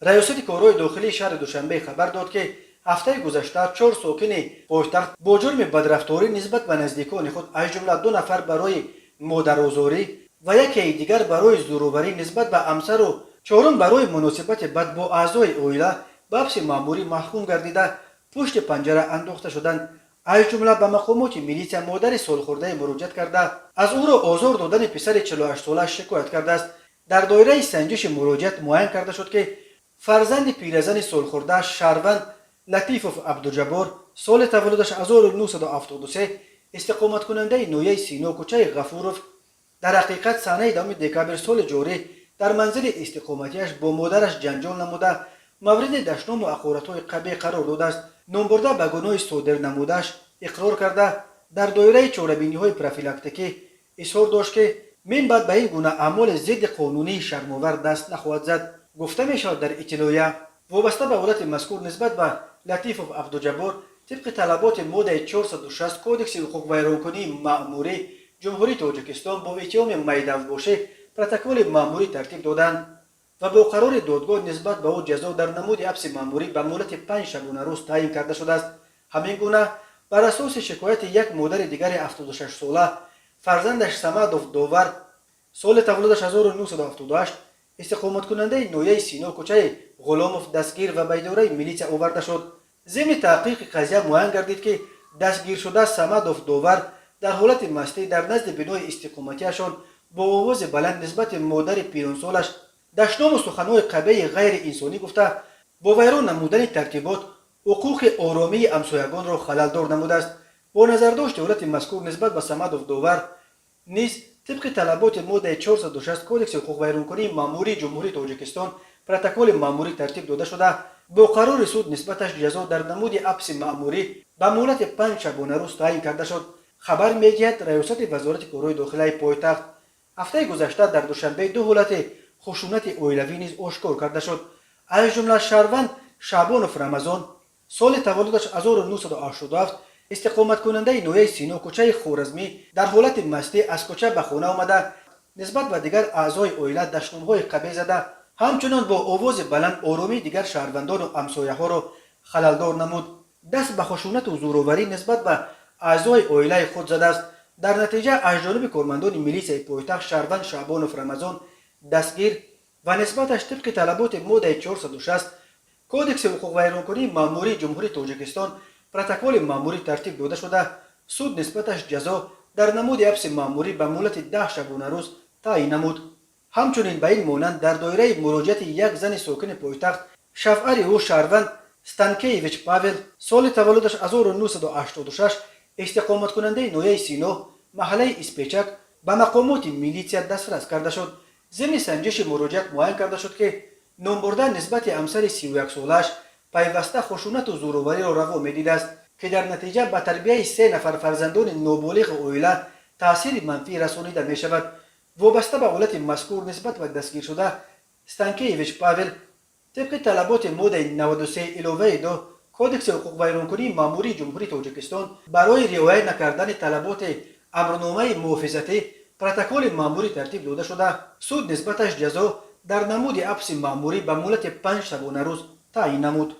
ریاست کارهای داخلی شهر دوشنبه خبر داد که هفته گذشته 4 ساکن پایتخت با جرم بدرفتاری نسبت به نزدیکان خود از جمله 2 نفر برای مادرآزاری و یکی دیگر برای زورآوری نسبت به همسر و چهارم برای مناسبت بد با اعضای عائله به حبس مأموری محکوم گردیده پشت پنجره انداخته شدند. از جمله به مقامات میلیسیا مادر سالخورده مراجعت کرده از او را آزار دادن پسر 48 ساله شکایت کرده است. در دایره سنجش مراجعت معین کرده شد که فرزند پیرزن سالخورده شهروند لطیفوف عبدالجبار سال تولدش 1973 استقامت کننده نویه سینا کوچه غفوروف در حقیقت سنه دهم دکبر سال جاری در منزل استقامتیش با مادرش جنجال نموده مورد دشنام و حقارت‌های قبیح قرار داده است. نامبرده به گناه صادر نموده‌اش اقرار کرده در دایره چاره‌بینی‌های پروفیلاکتیکی اظهار داشت که من بعد به این گونه اعمال ضد قانونی شرم‌آور دست نخواهد زد. گفته می‌شود در اطلاعیه وابسته به حالت مذکور نسبت به لطیفوف عبدالجبار طبق طلبات ماده 460 کودکس حقوق ویرانکنی مأموری جمهوری تاجیکستان با اتهام میدوباشی پروتکل مأموری ترتیب دادند و با قرار دادگاه نسبت به او جزا در نمود حبس مأموری به مهلت 5 شبانه روز تعیین کرده شده است. همین گونه بر اساس شکایت یک مادر دیگر 76 ساله فرزندش صمدوف داور سال تولدش 1978 استقامت کننده نویه سینا کوچه غلاموف دستگیر و به اداره میلیسیا آورده شد. ضمن تحقیق قضیه معین گردید که دستگیر شده صمدوف داور در حالت مستی در نزد بنای استقامتیشان با آواز بلند نسبت مادر پیرانسالش دشنام و سخنهای قبیح غیر انسانی گفته با ویران نمودن ترتیبات حقوق آرامی همسایگان را خللدار نموده است. با نظرداشت حالت مذکور نسبت به صمدوف داور نیز طبق طلبات ماده 460 کودکس حقوق ویرانکنی مأموری جمهوری تاجیکستان پروتکل مأموری ترتیب داده شده با قرار سود نسبتش جزا در نمود حبس مأموری به مهلت 5 شبانه روز تعیین کرده شد. خبر می‌دهد ریاست وزارت کارهای داخلی پایتخت هفته گذشته در دوشنبه 2 حالت خشونت عائلوی نیز آشکار کرده شد. از جمله شهروند شعبانوف رمضان سال تولدش 1987 استقامت کننده نویه سینا کوچه خوارزمی در حالت مستی از کوچه به خانه آمده نسبت به دیگر اعضای عائله دشنام‌های قبیح زده همچنان با آواز بلند آرامی دیگر شهروندان و همسایه‌ها را خللدار نمود. دست به خشونت و زورآوری نسبت به اعضای عائله خود زده است. در نتیجه از جانب کارمندان میلیسیا پایتخت شهروند شعبانوف رمضان دستگیر و نسبتش طبق طلبات ماده 460 کودکس حقوق ویرانکنی مأموری جمهوری تاجیکستان پروتکل مأموری ترتیب داده شده سود نسبتش جزا در نمود حبس مأموری به مهلت 10 شبانه روز تعیین نمود. همچنین به این مانند در دایره مراجعت یک زن ساکن پایتخت شفعه او شهروند ستانکیویچ پاول سال تولدش 1986 استقامت کننده نویه سینا محله اسپیچک به مقامات میلیسیا دسترس کرده شد. ضمن سنجش مراجعت معین کرده شد که نامبرده نسبت همسر 31 سالش پیوسته خشونت و زورآوری را روا می‌دیده است که در نتیجه به تربیت 3 نفر فرزندان نابالغ عائله تاثیر منفی رسانیده می شود. وابسته به حالت مذکور نسبت به دستگیر شده ستانکیویچ پاول طبق طلبات ماده 93 علاوه 2 کودکس حقوق ویرانکنی مأموری جمهوری تاجیکستان برای رعایت نکردن طلبات امرنامه محافظتی پروتکل مأموری ترتیب داده شده سود نسبتش جزا در نمود حبس مأموری به مهلت 5 شبانه روز تعیین نمود.